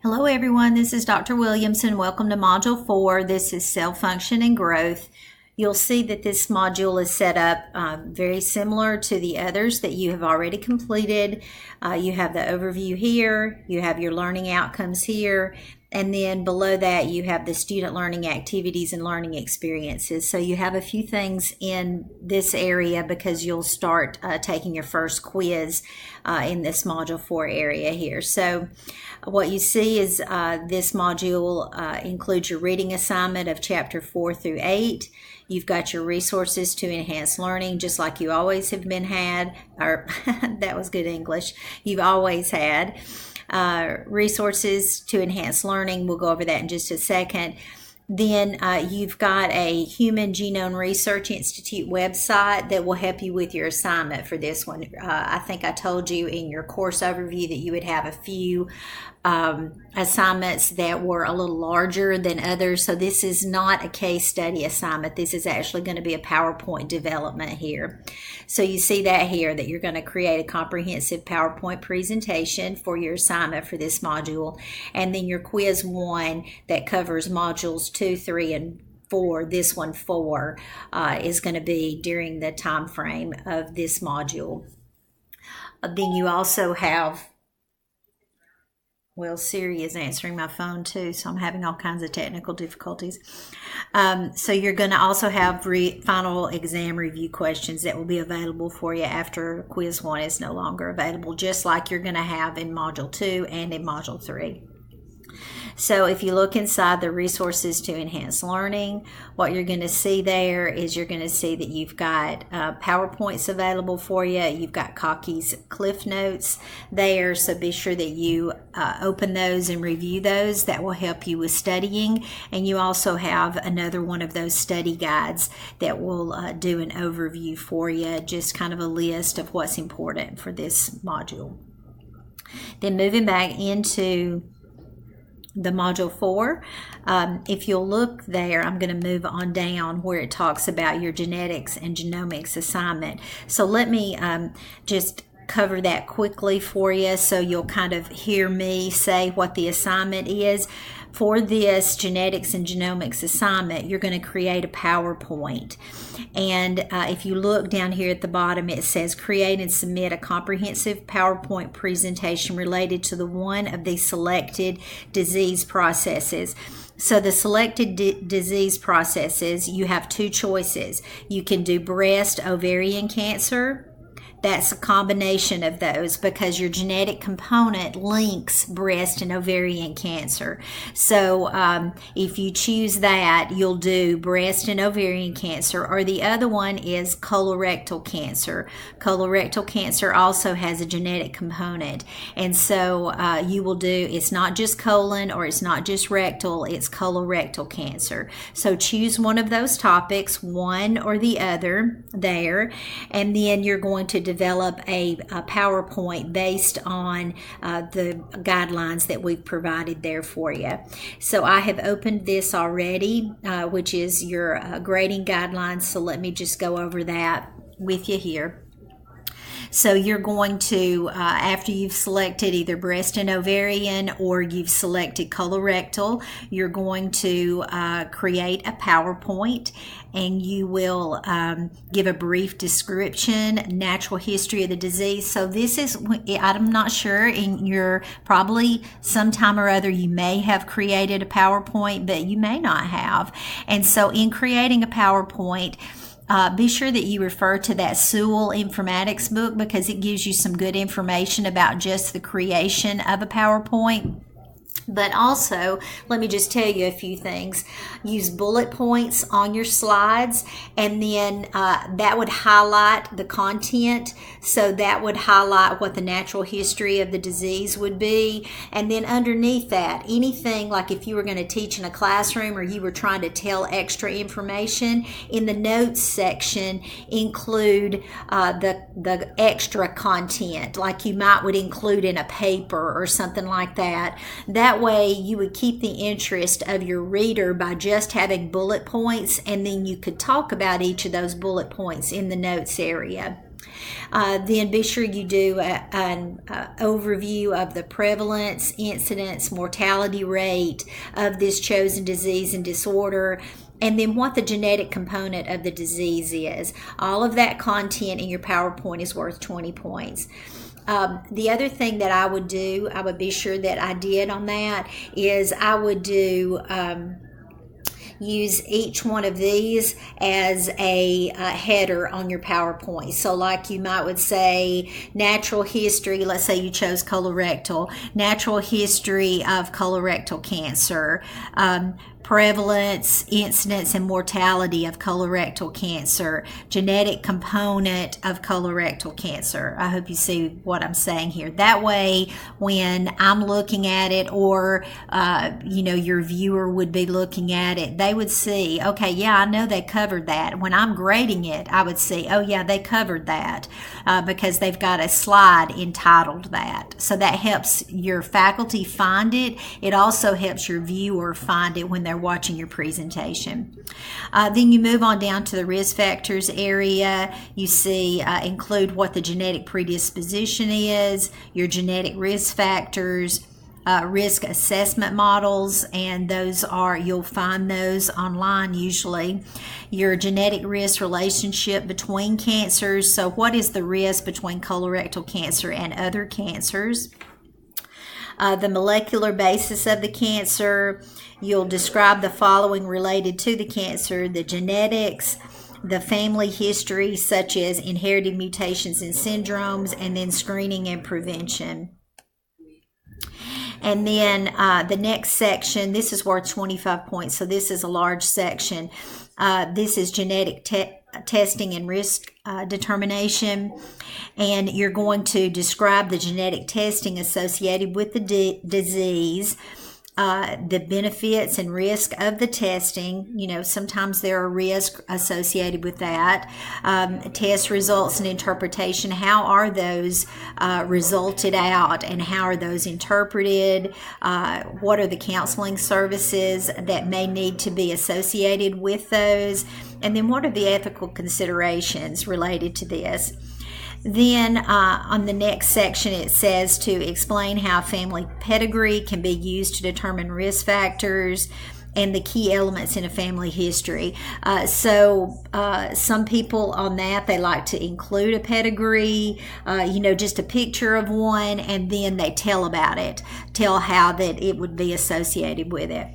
Hello everyone, this is Dr. Williamson. Welcome to Module 4. This is Cell Function and Growth. You'll see that this module is set up very similar to the others that you have already completed. You have the overview here, you have your learning outcomes here, and then below that you have the student learning activities and learning experiences. So you have a few things in this area because you'll start taking your first quiz in this Module 4 area here. So what you see is this module includes your reading assignment of Chapter 4 through 8. You've got your resources to enhance learning, just like you always have been had, or that was good English, you've always had. Resources to enhance learning, we'll go over that in just a second. Then you've got a Human Genome Research Institute website that will help you with your assignment for this one. I think I told you in your course overview that you would have a few assignments that were a little larger than others. So this is not a case study assignment. This is actually going to be a PowerPoint development here. So you see that here, that you're going to create a comprehensive PowerPoint presentation for your assignment for this module. And then your quiz 1 that covers modules 2, 3, and 4, this one 4, is going to be during the time frame of this module. Then you also have, well, Siri is answering my phone too, so I'm having all kinds of technical difficulties. So you're going to also have final exam review questions that will be available for you after quiz 1 is no longer available, just like you're going to have in Module 2 and in Module 3. So if you look inside the resources to enhance learning, what you're going to see there is you're going to see that you've got PowerPoints available for you. You've got Cocky's Cliff Notes there, so be sure that you open those and review those. That will help you with studying. And you also have another one of those study guides that will do an overview for you, just kind of a list of what's important for this module. Then moving back into the Module 4, if you'll look there, I'm going to move on down where it talks about your genetics and genomics assignment. So let me just cover that quickly for you so you'll kind of hear me say what the assignment is. For this genetics and genomics assignment, you're going to create a PowerPoint. And if you look down here at the bottom, it says create and submit a comprehensive PowerPoint presentation related to one of the selected disease processes. So the selected disease processes, you have two choices. You can do breast, ovarian cancer. That's a combination of those because your genetic component links breast and ovarian cancer. So if you choose that, you'll do breast and ovarian cancer, or the other one is colorectal cancer. Colorectal cancer also has a genetic component. And so you will do, it's not just colon or it's not just rectal, it's colorectal cancer. So choose one of those topics, one or the other there, and then you're going to develop a PowerPoint based on the guidelines that we've provided there for you. So I have opened this already, which is your grading guidelines. So let me just go over that with you here. So you're going to, after you've selected either breast and ovarian or you've selected colorectal, you're going to create a PowerPoint, and you will give a brief description, natural history of the disease. So this is, I'm not sure, in your, probably sometime or other you may have created a PowerPoint, but you may not have. And so in creating a PowerPoint, be sure that you refer to that Sewell Informatics book because it gives you some good information about just the creation of a PowerPoint. But also, let me just tell you a few things. Use bullet points on your slides, and then that would highlight the content. So that would highlight what the natural history of the disease would be. And then underneath that, anything like if you were going to teach in a classroom or you were trying to tell extra information, in the notes section, include the extra content, like you would include in a paper or something like that. That way you would keep the interest of your reader by just having bullet points, and then you could talk about each of those bullet points in the notes area. Then be sure you do an overview of the prevalence, incidence, mortality rate of this chosen disease and disorder, and then what the genetic component of the disease is. All of that content in your PowerPoint is worth 20 points. The other thing that I would do, I would be sure that I did on that, is I would do use each one of these as a header on your PowerPoint. So like you might would say natural history, let's say you chose colorectal, natural history of colorectal cancer, prevalence, incidence, and mortality of colorectal cancer, genetic component of colorectal cancer. I hope you see what I'm saying here. That way, when I'm looking at it, or your viewer would be looking at it, they would see, okay, yeah, I know they covered that. When I'm grading it, I would see, oh yeah, they covered that, because they've got a slide entitled that. So that helps your faculty find it. It also helps your viewer find it when they're watching your presentation. Then you move on down to the risk factors area. You see include what the genetic predisposition is, your genetic risk factors, risk assessment models, and those are, you'll find those online usually. Your genetic risk relationship between cancers. So what is the risk between colorectal cancer and other cancers? The molecular basis of the cancer. You'll describe the following related to the cancer: the genetics, the family history, such as inherited mutations and syndromes, and then screening and prevention. And then the next section, this is worth 25 points, so this is a large section. This is genetic testing and risk determination, and you're going to describe the genetic testing associated with the disease, the benefits and risk of the testing. Sometimes there are risks associated with that. Test results and interpretation. How are those resulted out, and how are those interpreted? What are the counseling services that may need to be associated with those? And then what are the ethical considerations related to this? Then on the next section, it says to explain how family pedigree can be used to determine risk factors and the key elements in a family history. So some people on that, they like to include a pedigree, just a picture of one, and then they tell about it, tell how that it would be associated with it.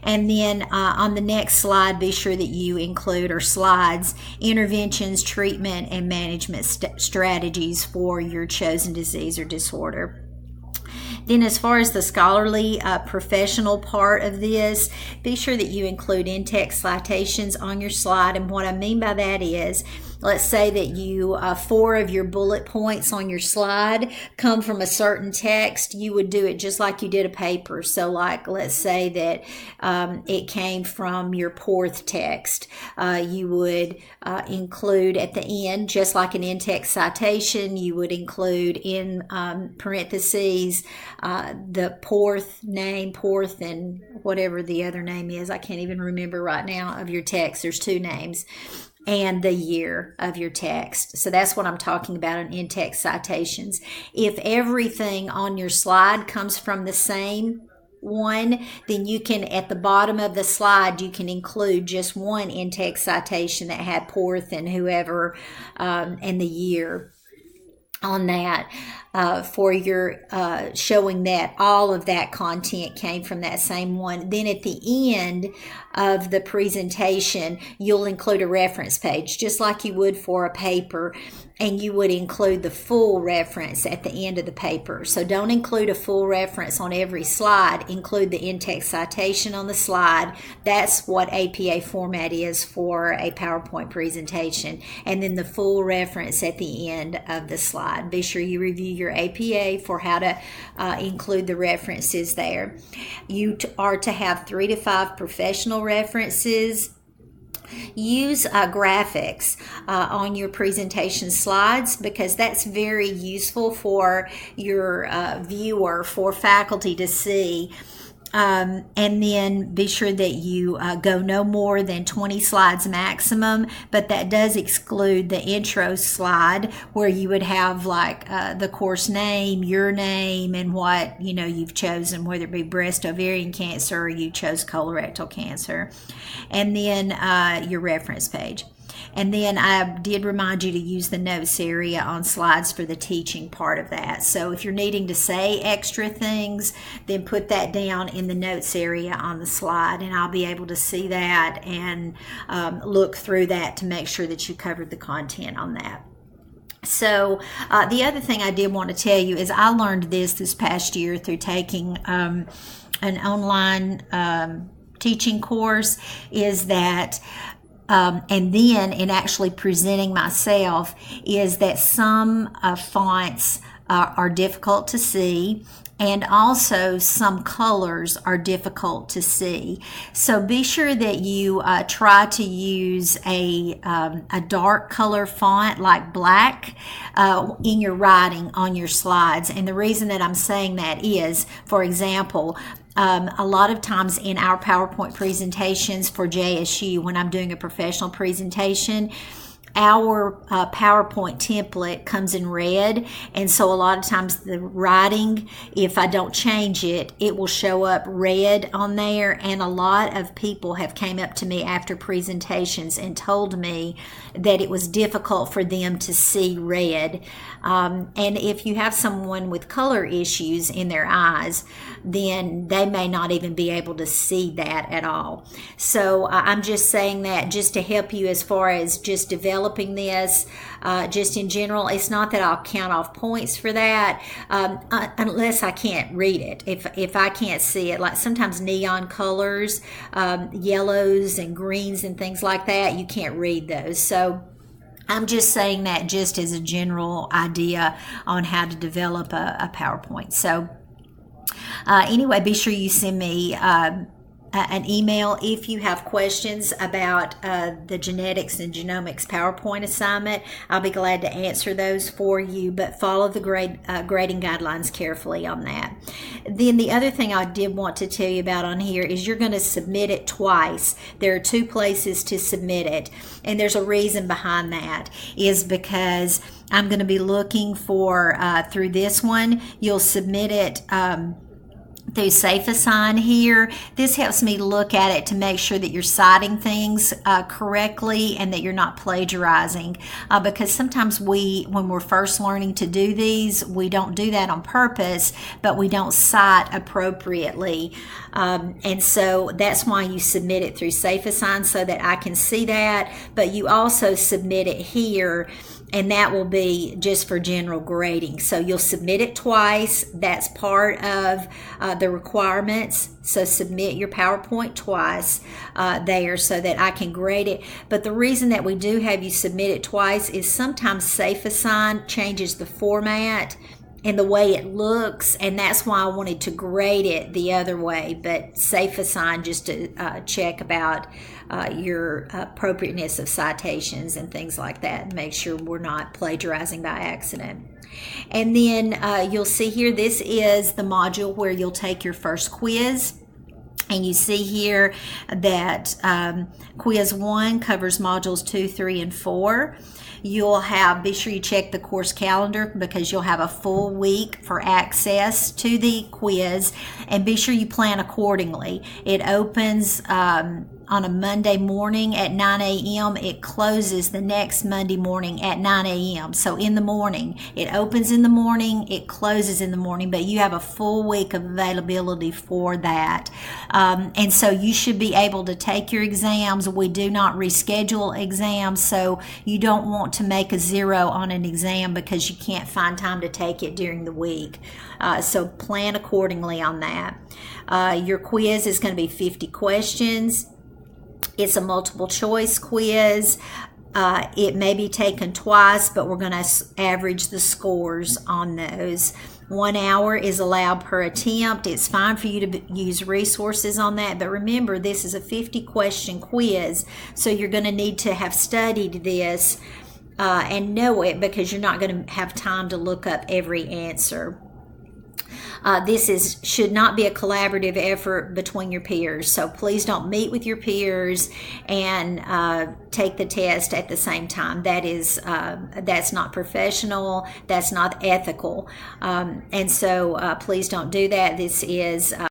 And then on the next slide, be sure that you include, or slides, interventions, treatment, and management strategies for your chosen disease or disorder. Then as far as the scholarly professional part of this, be sure that you include in-text citations on your slide. And what I mean by that is, let's say that you 4 of your bullet points on your slide come from a certain text. You would do it just like you did a paper. So like, let's say that it came from your Porth text. You would include at the end, just like an in-text citation, you would include in parentheses the Porth name, Porth, and whatever the other name is. I can't even remember right now of your text. There's 2 names. And the year of your text. So that's what I'm talking about in in-text citations. If everything on your slide comes from the same one, then you can, at the bottom of the slide, you can include just one in-text citation that had Porth and whoever and the year on that, for your showing that all of that content came from that same one. Then at the end of the presentation, you'll include a reference page, just like you would for a paper, and you would include the full reference at the end of the paper. So don't include a full reference on every slide. Include the in-text citation on the slide. That's what APA format is for a PowerPoint presentation. And then the full reference at the end of the slide. Be sure you review your APA for how to include the references there. You are to have 3 to 5 professional references. Use graphics on your presentation slides, because that's very useful for your viewer, for faculty to see And then be sure that you go no more than 20 slides maximum, but that does exclude the intro slide where you would have like the course name, your name, and what you've chosen, whether it be breast ovarian cancer or you chose colorectal cancer, and then your reference page. And then I did remind you to use the notes area on slides for the teaching part of that. So if you're needing to say extra things, then put that down in the notes area on the slide, and I'll be able to see that and look through that to make sure that you covered the content on that. So the other thing I did want to tell you is I learned this past year through taking an online teaching course, is that and then in actually presenting myself, is that some fonts are difficult to see, and also some colors are difficult to see. So be sure that you try to use a dark color font like black in your writing on your slides. And the reason that I'm saying that is, for example, a lot of times in our PowerPoint presentations for JSU, when I'm doing a professional presentation, our PowerPoint template comes in red, and so a lot of times the writing, if I don't change it, it will show up red on there. And a lot of people have came up to me after presentations and told me that it was difficult for them to see red. And if you have someone with color issues in their eyes, then they may not even be able to see that at all. So I'm just saying that just to help you as far as just developing this, just in general. It's not that I'll count off points for that unless I can't read it. If I can't see it, like sometimes neon colors, yellows and greens and things like that, you can't read those. So I'm just saying that just as a general idea on how to develop a PowerPoint. So anyway, be sure you send me an email if you have questions about the genetics and genomics PowerPoint assignment. I'll be glad to answer those for you, but follow the grading guidelines carefully on that. Then the other thing I did want to tell you about on here is you're going to submit it twice. There are 2 places to submit it, and there's a reason behind that, is because I'm going to be looking for, through this one, you'll submit it through SafeAssign here. This helps me look at it to make sure that you're citing things correctly and that you're not plagiarizing, because sometimes when we're first learning to do these, we don't do that on purpose, but we don't cite appropriately. And so that's why you submit it through SafeAssign, so that I can see that, but you also submit it here, and that will be just for general grading. So you'll submit it twice. That's part of the requirements. So submit your PowerPoint twice there so that I can grade it. But the reason that we do have you submit it twice is sometimes SafeAssign changes the format and the way it looks, and that's why I wanted to grade it the other way, but SafeAssign just to check about your appropriateness of citations and things like that, and make sure we're not plagiarizing by accident. And then you'll see here, this is the module where you'll take your first quiz. And you see here that quiz 1 covers modules 2, 3, and 4. You'll have, be sure you check the course calendar, because you'll have a full week for access to the quiz, and be sure you plan accordingly. It opens on a Monday morning at 9 a.m. It closes the next Monday morning at 9 a.m. So in the morning, it opens in the morning, it closes in the morning, but you have a full week of availability for that. And so you should be able to take your exams. We do not reschedule exams, so you don't want to make a 0 on an exam because you can't find time to take it during the week. So plan accordingly on that. Your quiz is going to be 50 questions. It's a multiple choice quiz. It may be taken twice, but we're going to average the scores on those. 1 hour is allowed per attempt. It's fine for you to use resources on that, but remember, this is a 50-question quiz, so you're going to need to have studied this and know it, because you're not going to have time to look up every answer. This should not be a collaborative effort between your peers. So please don't meet with your peers and take the test at the same time. That's not professional. That's not ethical. And so please don't do that. This is